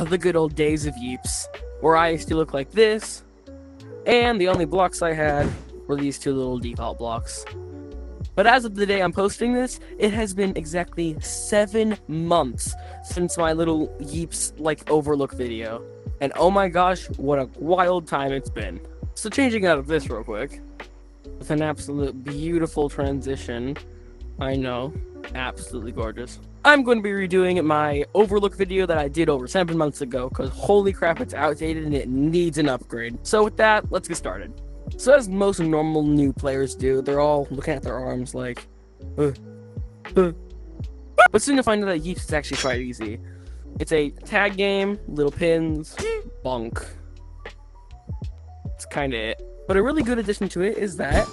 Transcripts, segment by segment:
The good old days of Yeeps, where I used to look like this, and the only blocks I had were these two little default blocks. But as of the day I'm posting this, it has been exactly 7 months since my little Yeeps overlook video. And oh my gosh, what a wild time it's been. So changing out of this real quick, with an absolute beautiful transition, I know, absolutely gorgeous. I'm going to be redoing my overlook video that I did over 7 months ago, because holy crap, it's outdated and it needs an upgrade. So with that, let's get started. So as most normal new players do, they're all looking at their arms like, But soon you'll find out that Yeeps is actually quite easy. It's a tag game, little pins, bonk. That's kind of it. But a really good addition to it is that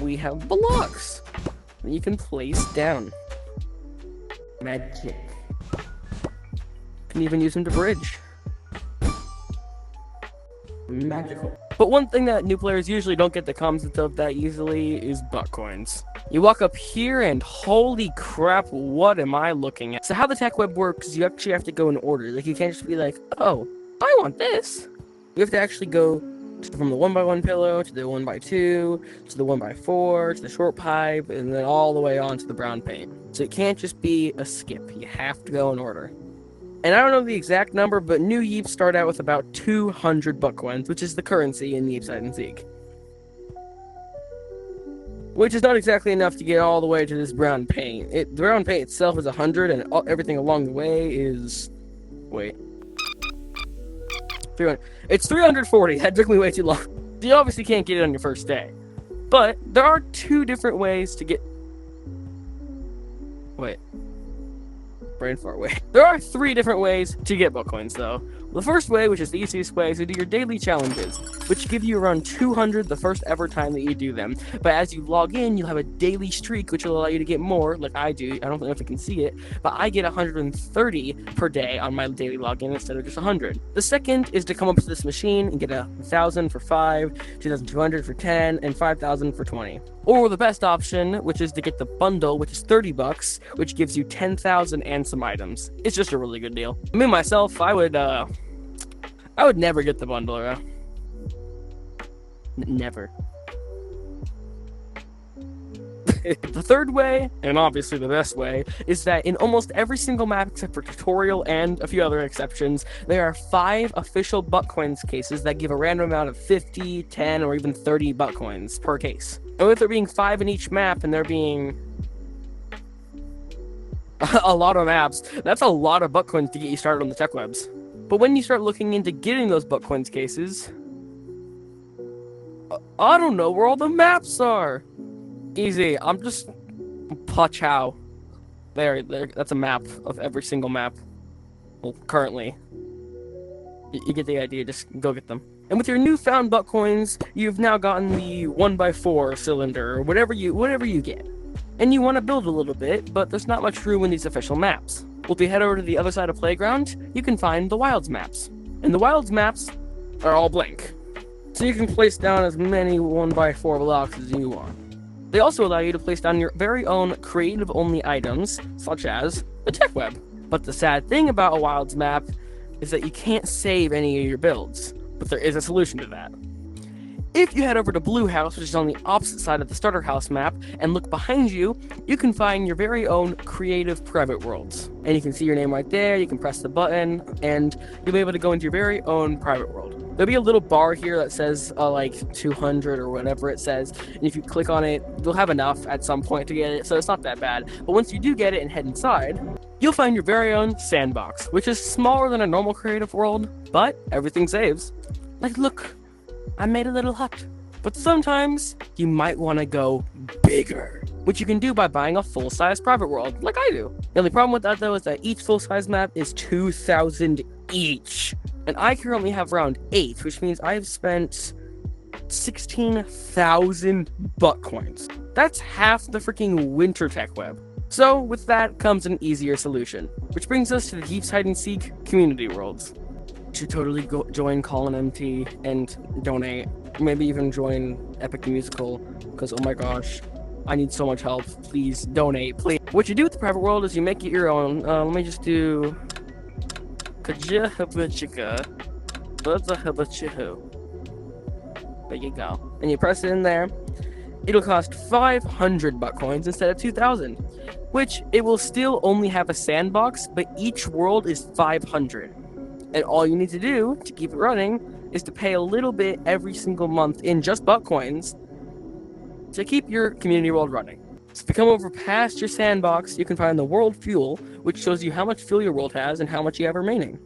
we have blocks that you can place down. Magic. Can even use them to bridge. Magical. But one thing that new players usually don't get the concept of that easily is butt coins. You walk up here and holy crap, what am I looking at? So how the tech web works, you actually have to go in order. Like, you can't just be like, oh, I want this. You have to actually go from the 1x1 pillow to the 1x2 to the 1x4 to the short pipe, and then all the way on to the brown paint. So it can't just be a skip. You have to go in order. And I don't know the exact number, but new Yeeps start out with about 200 butt coins, which is the currency in Yeeps hide and seek. Which is not exactly enough to get all the way to this brown paint. The brown paint itself is 100, and everything along the way is... Wait. 300. It's 340. That took me way too long. You obviously can't get it on your first day. But there are 2 different ways to get... Wait. Brain far away. There are 3 different ways to get butt coins, though. The first way, which is the easiest way, is to do your daily challenges, which give you around 200 the first ever time that you do them. But as you log in, you'll have a daily streak, which will allow you to get more, like I do. I don't know if you can see it, but I get 130 per day on my daily login instead of just 100. The second is to come up to this machine and get 1,000 for 5, 2,200 for 10, and 5,000 for 20. Or the best option, which is to get the bundle, which is 30 bucks, which gives you 10,000 and some items. It's just a really good deal. Me myself, I would never get the bundle, bro. Never. The third way, and obviously the best way, is that in almost every single map except for tutorial and a few other exceptions, there are 5 official butt coins cases that give a random amount of 50, 10, or even 30 butt coins per case. And with there being 5 in each map and there being a lot of maps, that's a lot of butt coins to get you started on the tech webs. But when you start looking into getting those butt coins cases, I don't know where all the maps are. Easy, I'm just Pachow. There, that's a map of every single map. Well, currently. You get the idea, just go get them. And with your newfound butt coins, you've now gotten the 1x4 cylinder, or whatever you get. And you want to build a little bit, but there's not much room in these official maps. Well, if you head over to the other side of Playground, you can find the Wilds maps. And the Wilds maps are all blank. So you can place down as many 1x4 blocks as you want. They also allow you to place down your very own creative-only items, such as the tech web. But the sad thing about a Wilds map is that you can't save any of your builds. But there is a solution to that. If you head over to Blue House, which is on the opposite side of the starter house map, and look behind you, you can find your very own creative private worlds. And you can see your name right there, you can press the button, and you'll be able to go into your very own private world. There'll be a little bar here that says, 200 or whatever it says, and if you click on it, you'll have enough at some point to get it, so it's not that bad. But once you do get it and head inside, you'll find your very own sandbox, which is smaller than a normal creative world, but everything saves. Like, look. I made a little hut. But sometimes, you might want to go bigger, which you can do by buying a full-size private world, like I do. The only problem with that, though, is that each full-size map is 2,000 each. And I currently have around 8, which means I've spent 16,000 butt coins. That's half the freaking winter tech web. So, with that comes an easier solution, which brings us to the Yeeps hide and seek community worlds. Should totally join Colin MT and donate. Maybe even join Epic the Musical, because oh my gosh, I need so much help. Please donate, please. What you do with the private world is you make it your own. Let me just do Kajihabachika. There you go. And you press it in there. It'll cost 500 buck coins instead of 2,000, which it will still only have a sandbox, but each world is 500. And all you need to do to keep it running is to pay a little bit every single month in just buck coins to keep your community world running. So if you come over past your sandbox, you can find the world fuel, which shows you how much fuel your world has and how much you have remaining.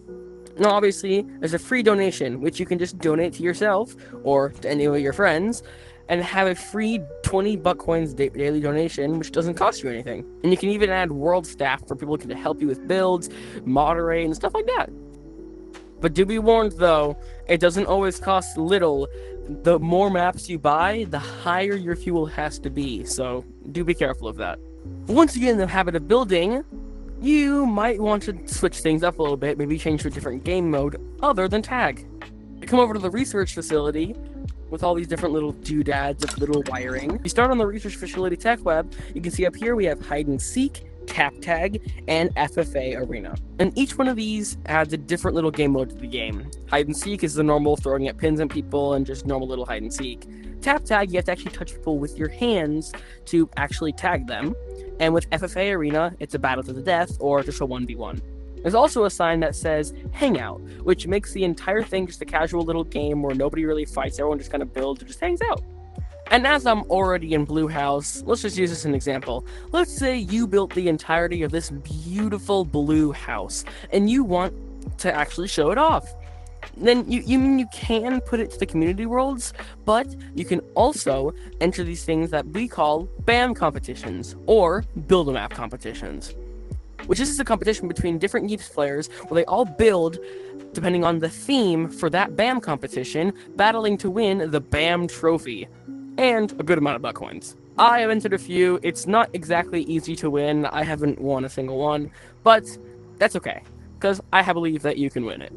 Now, obviously, there's a free donation, which you can just donate to yourself or to any of your friends, and have a free 20 buck coins daily donation, which doesn't cost you anything. And you can even add world staff for people who can help you with builds, moderate, and stuff like that. But do be warned, though, it doesn't always cost little. The more maps you buy, the higher your fuel has to be, so do be careful of that. Once you get in the habit of building, you might want to switch things up a little bit, maybe change to a different game mode other than tag. You come over to the research facility with all these different little doodads of little wiring. You start on the research facility tech web. You can see up here we have hide and seek, tap tag, and FFA arena. And each one of these adds a different little game mode to the game. Hide and seek is the normal throwing at pins and people and just normal little hide and seek. Tap tag, you have to actually touch people with your hands to actually tag them. And with FFA arena, it's a battle to the death or just a 1v1. There's also a sign that says Hangout, which makes the entire thing just a casual little game where nobody really fights, everyone just kind of builds or just hangs out. And as I'm already in Blue House, let's just use this as an example. Let's say you built the entirety of this beautiful blue house, and you want to actually show it off. Then you can put it to the community worlds, but you can also enter these things that we call BAM competitions, or build a map competitions. Which is a competition between different Yeeps players where they all build depending on the theme for that BAM competition, battling to win the BAM trophy, and a good amount of buck coins. I have entered a few. It's not exactly easy to win. I haven't won a single one, but that's okay, because I believe that you can win it.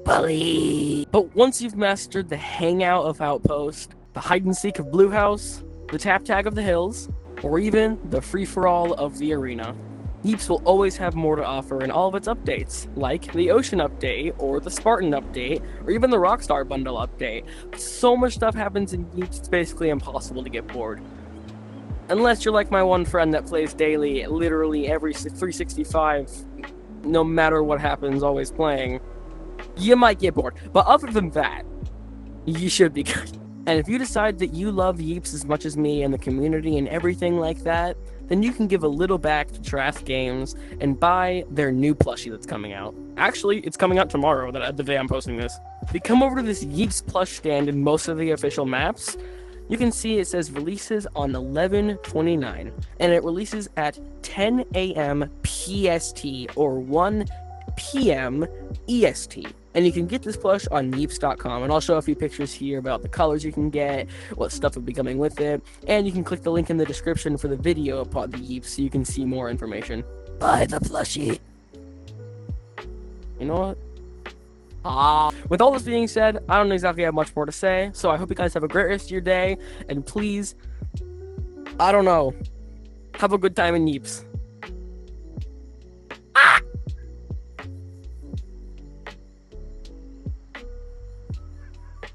But once you've mastered the hangout of Outpost, the hide and seek of Blue House, the tap tag of the hills, or even the free-for-all of the arena, Yeeps will always have more to offer in all of its updates, like the Ocean update, or the Spartan update, or even the Rockstar bundle update. So much stuff happens in Yeeps, it's basically impossible to get bored. Unless you're like my one friend that plays daily, literally every 365, no matter what happens, always playing, you might get bored. But other than that, you should be good. And if you decide that you love Yeeps as much as me and the community and everything like that, then you can give a little back to Trask Games and buy their new plushie that's coming out. Actually, it's coming out tomorrow, the day I'm posting this. If you come over to this Yeeps plush stand in most of the official maps, you can see it says releases on 11/29, and it releases at 10 a.m. PST or 1 p.m. EST. And you can get this plush on Yeeps.com, and I'll show a few pictures here about the colors you can get, what stuff will be coming with it, and you can click the link in the description for the video about the Yeeps so you can see more information. Buy the plushie. You know what? With all this being said, I don't exactly have much more to say, so I hope you guys have a great rest of your day, and please, I don't know, have a good time in Yeeps.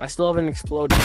I still haven't exploded.